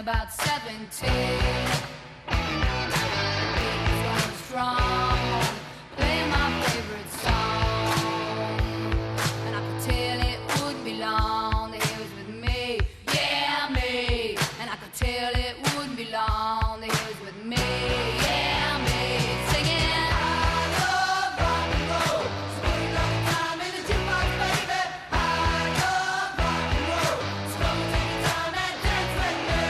about 17. Beat was strong, play my favorite song, and I could tell it would be long that he was with me, yeah me, and I could tell it wouldn't be long that he was with me, yeah me, singing I love rock and roll, sweet love time in the jukebox, baby. I love rock and roll, slow take your time and dance with me.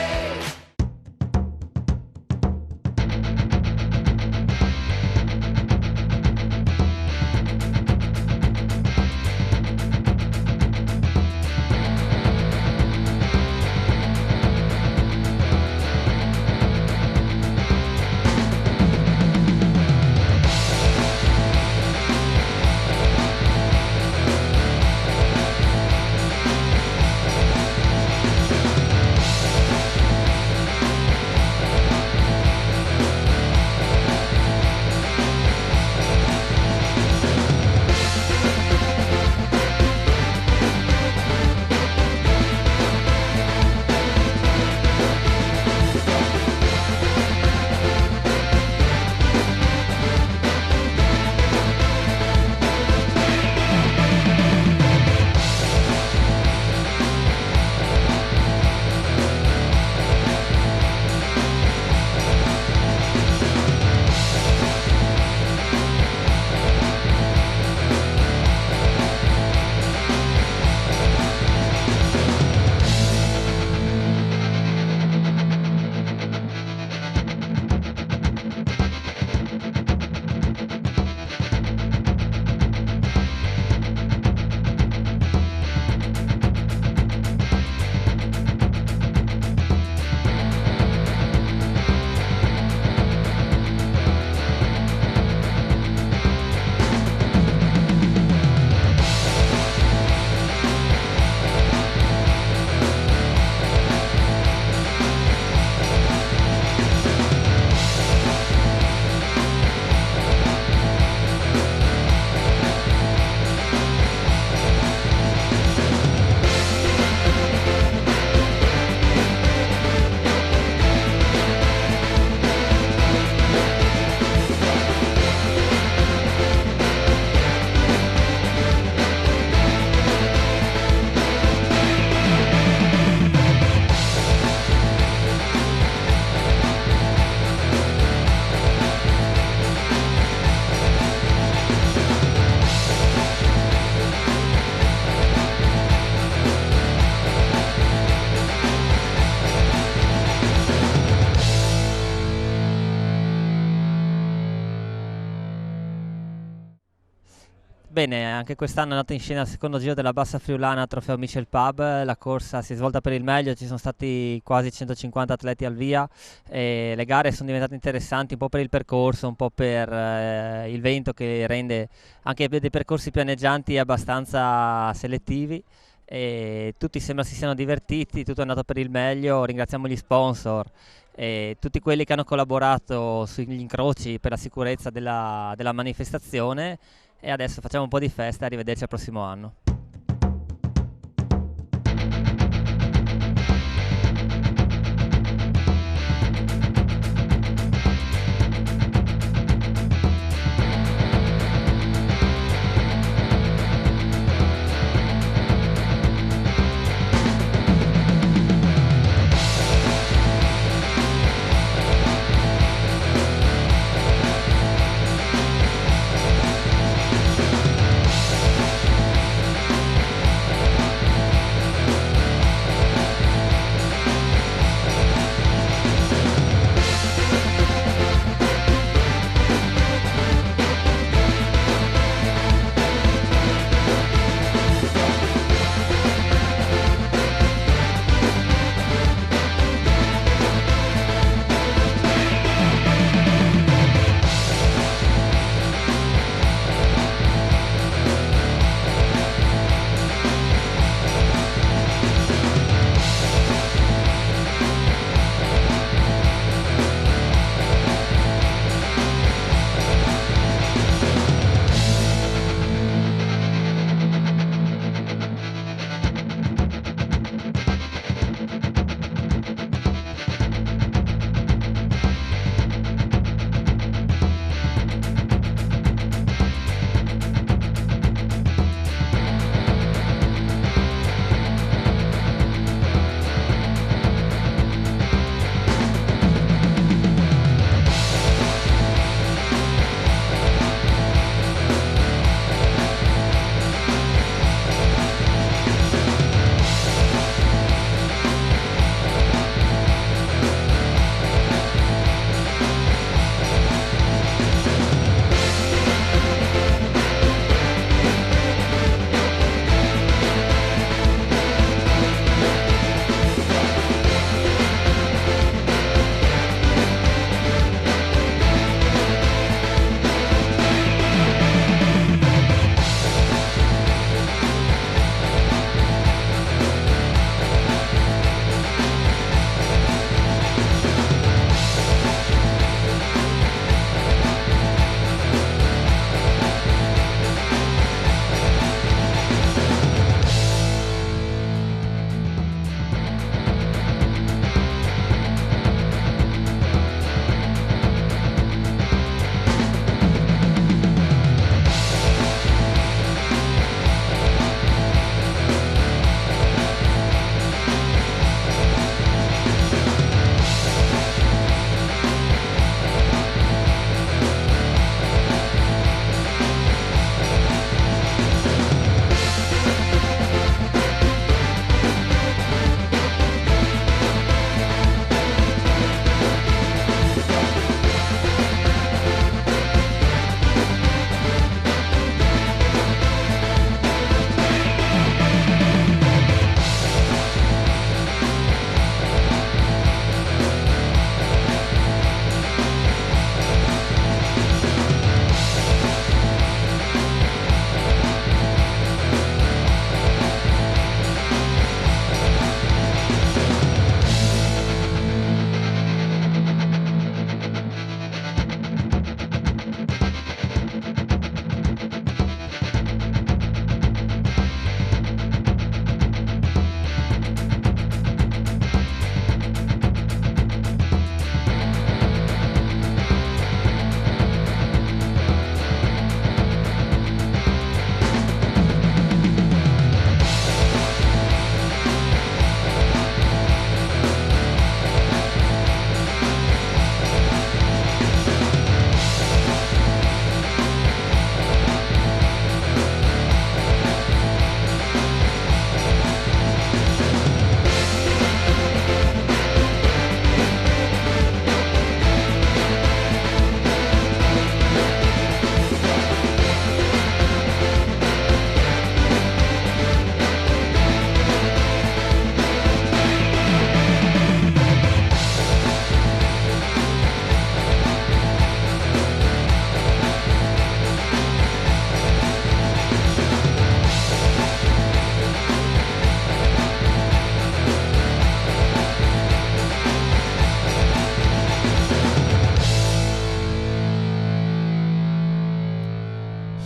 Bene, anche quest'anno è andata in scena il secondo giro della Bassa Friulana Trofeo Michel Pub. La corsa si è svolta per il meglio, ci sono stati quasi 150 atleti al via e le gare sono diventate interessanti un po' per il percorso, un po' per il vento che rende anche dei percorsi pianeggianti abbastanza selettivi. E tutti sembra si siano divertiti, tutto è andato per il meglio. Ringraziamo gli sponsor e tutti quelli che hanno collaborato sugli incroci per la sicurezza della manifestazione. E adesso facciamo un po' di festa e arrivederci al prossimo anno.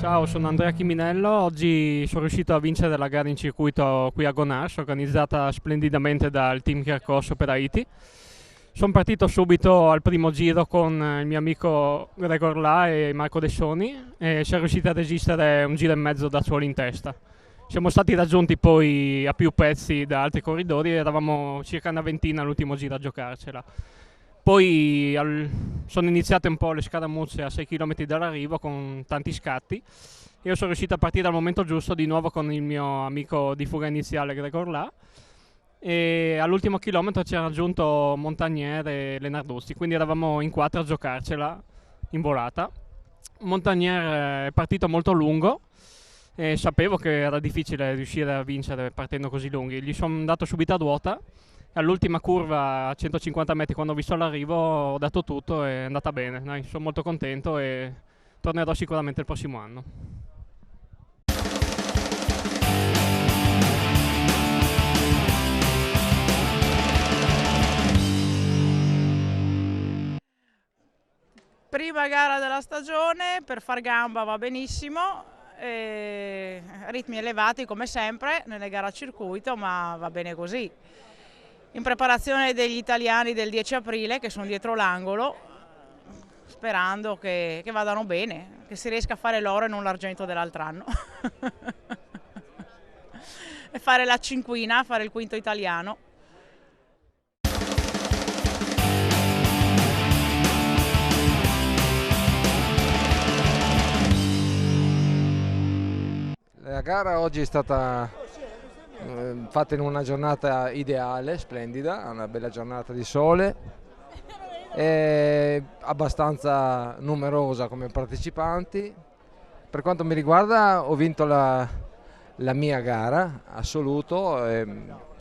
Ciao, sono Andrea Chiminello. Oggi sono riuscito a vincere la gara in circuito qui a Gonars, organizzata splendidamente dal team che ha corso per Haiti. Sono partito subito al primo giro con il mio amico Gregor La e Marco Dessoni e siamo riusciti a resistere un giro e mezzo da soli in testa. Siamo stati raggiunti poi a più pezzi da altri corridori e eravamo circa una ventina all'ultimo giro a giocarcela. Poi sono iniziate un po' le scaramucce a 6 km dall'arrivo con tanti scatti. Io sono riuscito a partire al momento giusto di nuovo con il mio amico di fuga iniziale Gregor La e all'ultimo chilometro ci ha raggiunto Montagnier e Lenarduzzi, quindi eravamo in 4 a giocarcela in volata. Montagnier è partito molto lungo e sapevo che era difficile riuscire a vincere partendo così lunghi. Gli sono andato subito a ruota. All'ultima curva a 150 metri, quando ho visto l'arrivo, ho dato tutto e è andata bene. Dai, sono molto contento e tornerò sicuramente il prossimo anno. Prima gara della stagione, per far gamba va benissimo, ritmi elevati come sempre nelle gare a circuito, ma va bene così. In preparazione degli italiani del 10 aprile che sono dietro l'angolo, sperando che vadano bene, che si riesca a fare l'oro e non l'argento dell'altro anno. E fare la cinquina, fare il quinto italiano. La gara oggi è stata fatta in una giornata ideale, splendida, una bella giornata di sole, e abbastanza numerosa come partecipanti. Per quanto mi riguarda ho vinto la mia gara, assoluto, e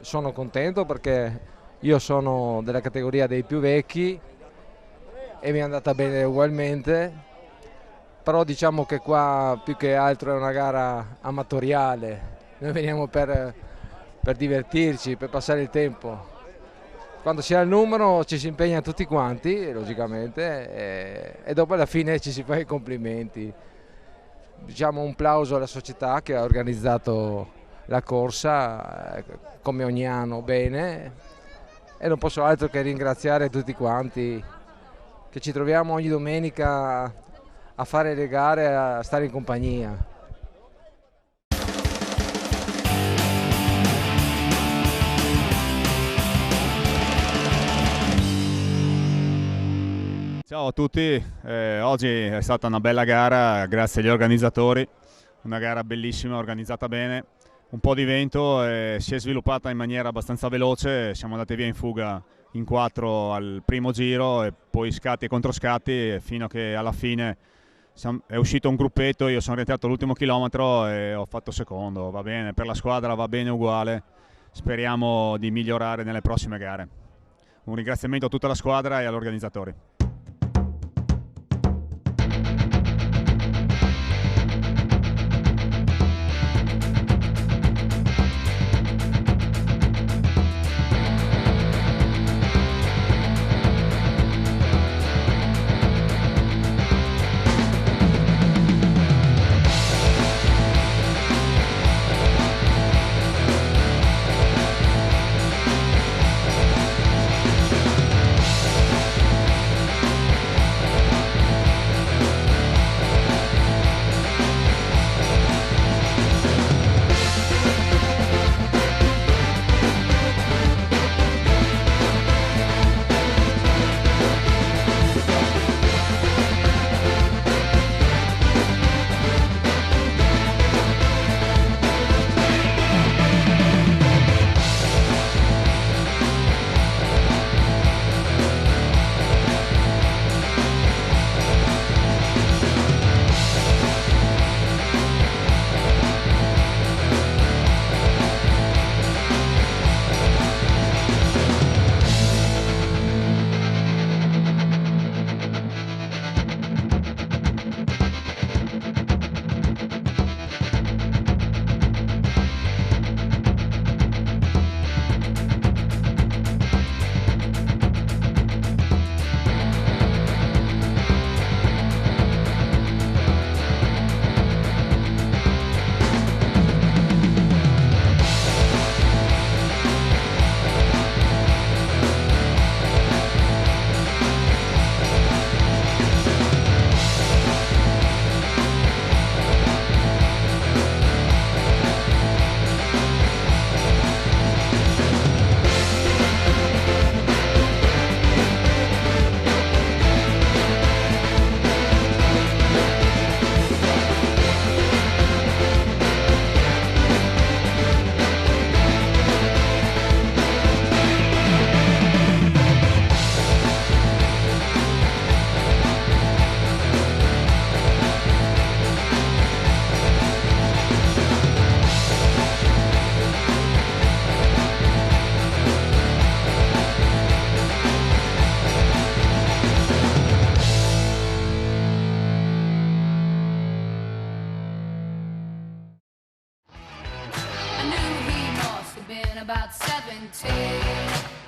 sono contento perché io sono della categoria dei più vecchi e mi è andata bene ugualmente. Però diciamo che qua più che altro è una gara amatoriale, noi veniamo per divertirci, per passare il tempo. Quando si ha il numero ci si impegna tutti quanti, logicamente, e dopo alla fine ci si fa i complimenti. Diciamo un plauso alla società che ha organizzato la corsa, come ogni anno, bene, e non posso altro che ringraziare tutti quanti che ci troviamo ogni domenica a fare le gare, a stare in compagnia. Ciao a tutti, oggi è stata una bella gara grazie agli organizzatori, una gara bellissima, organizzata bene, un po' di vento, si è sviluppata in maniera abbastanza veloce, siamo andati via in fuga in 4 al primo giro e poi scatti e controscatti fino a che alla fine è uscito un gruppetto, io sono rientrato all'ultimo chilometro e ho fatto secondo. Va bene, per la squadra va bene uguale, speriamo di migliorare nelle prossime gare. Un ringraziamento a tutta la squadra e agli organizzatori. tell it.